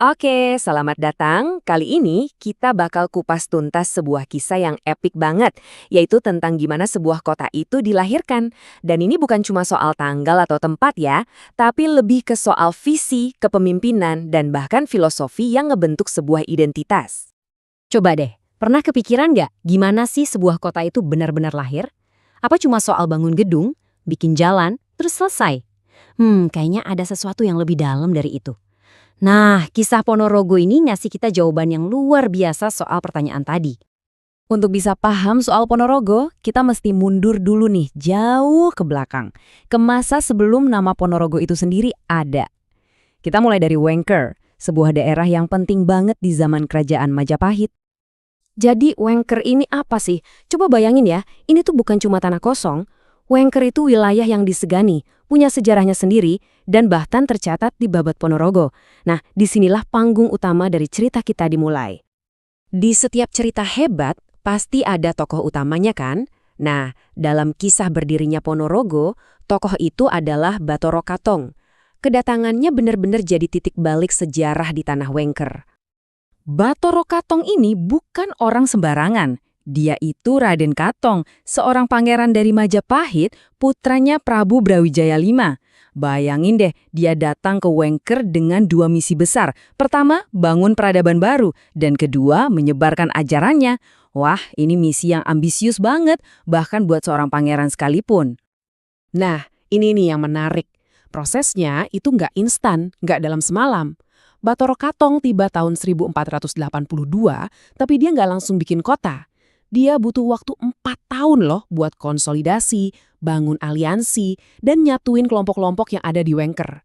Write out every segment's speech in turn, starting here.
Oke, selamat datang. Kali ini kita bakal kupas tuntas sebuah kisah yang epik banget, yaitu tentang gimana sebuah kota itu dilahirkan. Dan ini bukan cuma soal tanggal atau tempat ya, tapi lebih ke soal visi, kepemimpinan, dan bahkan filosofi yang ngebentuk sebuah identitas. Coba deh, pernah kepikiran nggak gimana sih sebuah kota itu benar-benar lahir? Apa cuma soal bangun gedung, bikin jalan, terus selesai? Kayaknya ada sesuatu yang lebih dalam dari itu. Nah, kisah Ponorogo ini ngasih kita jawaban yang luar biasa soal pertanyaan tadi. Untuk bisa paham soal Ponorogo, kita mesti mundur dulu nih, jauh ke belakang. Ke masa sebelum nama Ponorogo itu sendiri ada. Kita mulai dari Wengker, sebuah daerah yang penting banget di zaman kerajaan Majapahit. Jadi Wengker ini apa sih? Coba bayangin ya, ini tuh bukan cuma tanah kosong. Wengker itu wilayah yang disegani, punya sejarahnya sendiri, dan bahkan tercatat di Babat Ponorogo. Nah, disinilah panggung utama dari cerita kita dimulai. Di setiap cerita hebat, pasti ada tokoh utamanya kan? Nah, dalam kisah berdirinya Ponorogo, tokoh itu adalah Batoro Katong. Kedatangannya benar-benar jadi titik balik sejarah di tanah Wengker. Batoro Katong ini bukan orang sembarangan. Dia itu Raden Katong, seorang pangeran dari Majapahit, putranya Prabu Brawijaya V. Bayangin deh, dia datang ke Wengker dengan dua misi besar. Pertama, bangun peradaban baru, dan kedua, menyebarkan ajarannya. Wah, ini misi yang ambisius banget, bahkan buat seorang pangeran sekalipun. Nah, ini nih yang menarik. Prosesnya itu nggak instan, nggak dalam semalam. Batoro Katong tiba tahun 1482, tapi dia nggak langsung bikin kota. Dia butuh waktu 4 tahun loh buat konsolidasi, bangun aliansi, dan nyatuin kelompok-kelompok yang ada di Wengker.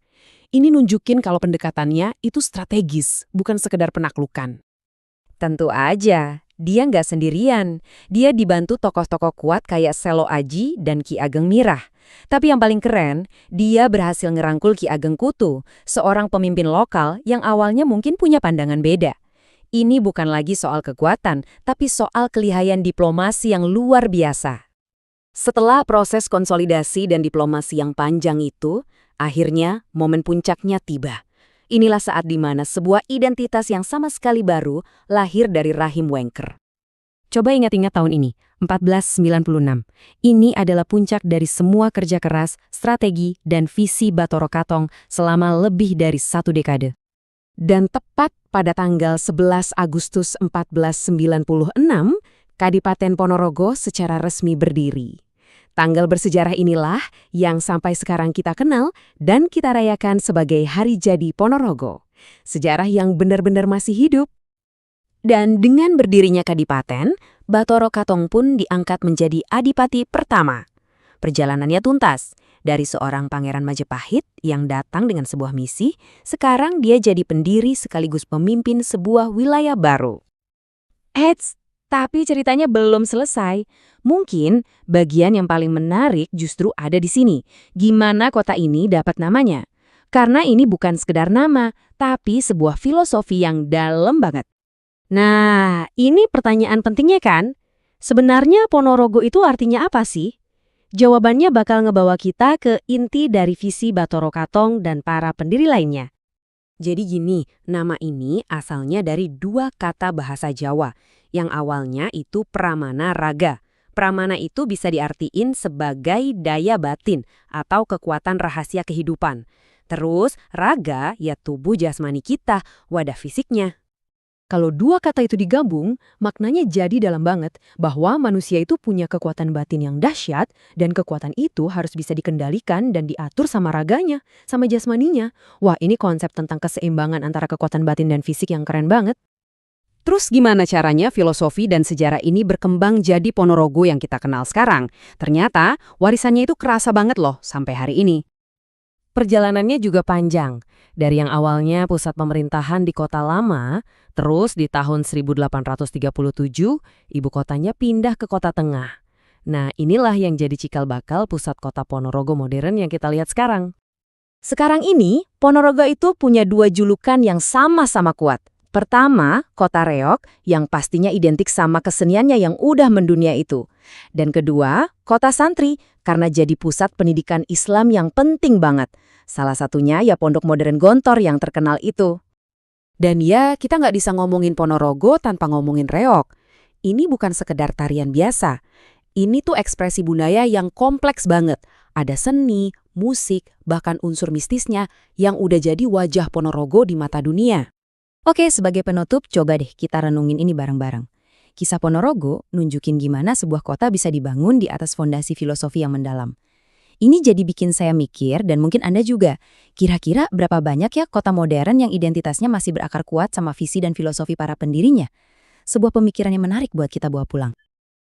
Ini nunjukin kalau pendekatannya itu strategis, bukan sekedar penaklukan. Tentu aja, dia nggak sendirian. Dia dibantu tokoh-tokoh kuat kayak Selo Aji dan Ki Ageng Mirah. Tapi yang paling keren, dia berhasil ngerangkul Ki Ageng Kutu, seorang pemimpin lokal yang awalnya mungkin punya pandangan beda. Ini bukan lagi soal kekuatan, tapi soal kelihayan diplomasi yang luar biasa. Setelah proses konsolidasi dan diplomasi yang panjang itu, akhirnya momen puncaknya tiba. Inilah saat di mana sebuah identitas yang sama sekali baru lahir dari rahim Wengker. Coba ingat-ingat tahun ini, 1496. Ini adalah puncak dari semua kerja keras, strategi, dan visi Batoro Katong selama lebih dari 1 dekade. Dan tepat pada tanggal 11 Agustus 1496, Kadipaten Ponorogo secara resmi berdiri. Tanggal bersejarah inilah yang sampai sekarang kita kenal dan kita rayakan sebagai Hari Jadi Ponorogo. Sejarah yang benar-benar masih hidup. Dan dengan berdirinya Kadipaten, Batoro Katong pun diangkat menjadi Adipati pertama. Perjalanannya tuntas. Dari seorang pangeran Majapahit yang datang dengan sebuah misi, sekarang dia jadi pendiri sekaligus pemimpin sebuah wilayah baru. Eits, tapi ceritanya belum selesai. Mungkin bagian yang paling menarik justru ada di sini. Gimana kota ini dapat namanya? Karena ini bukan sekedar nama, tapi sebuah filosofi yang dalam banget. Nah, ini pertanyaan pentingnya kan? Sebenarnya Ponorogo itu artinya apa sih? Jawabannya bakal ngebawa kita ke inti dari visi Batoro Katong dan para pendiri lainnya. Jadi gini, nama ini asalnya dari 2 kata bahasa Jawa, yang awalnya itu pramana raga. Pramana itu bisa diartiin sebagai daya batin atau kekuatan rahasia kehidupan. Terus raga ya tubuh jasmani kita, wadah fisiknya. Kalau 2 kata itu digabung, maknanya jadi dalam banget bahwa manusia itu punya kekuatan batin yang dahsyat dan kekuatan itu harus bisa dikendalikan dan diatur sama raganya, sama jasmaninya. Wah, ini konsep tentang keseimbangan antara kekuatan batin dan fisik yang keren banget. Terus gimana caranya filosofi dan sejarah ini berkembang jadi Ponorogo yang kita kenal sekarang? Ternyata warisannya itu kerasa banget loh sampai hari ini. Perjalanannya juga panjang. Dari yang awalnya pusat pemerintahan di kota lama, terus di tahun 1837, ibu kotanya pindah ke kota tengah. Nah, inilah yang jadi cikal bakal pusat kota Ponorogo modern yang kita lihat sekarang. Sekarang ini, Ponorogo itu punya 2 julukan yang sama-sama kuat. Pertama, kota reok yang pastinya identik sama keseniannya yang udah mendunia itu. Dan kedua, kota santri karena jadi pusat pendidikan Islam yang penting banget. Salah satunya ya Pondok Modern Gontor yang terkenal itu. Dan ya, kita nggak bisa ngomongin Ponorogo tanpa ngomongin reog. Ini bukan sekedar tarian biasa. Ini tuh ekspresi budaya yang kompleks banget. Ada seni, musik, bahkan unsur mistisnya yang udah jadi wajah Ponorogo di mata dunia. Oke, sebagai penutup, coba deh kita renungin ini bareng-bareng. Kisah Ponorogo nunjukin gimana sebuah kota bisa dibangun di atas fondasi filosofi yang mendalam. Ini jadi bikin saya mikir, dan mungkin Anda juga, kira-kira berapa banyak ya kota modern yang identitasnya masih berakar kuat sama visi dan filosofi para pendirinya? Sebuah pemikiran yang menarik buat kita bawa pulang.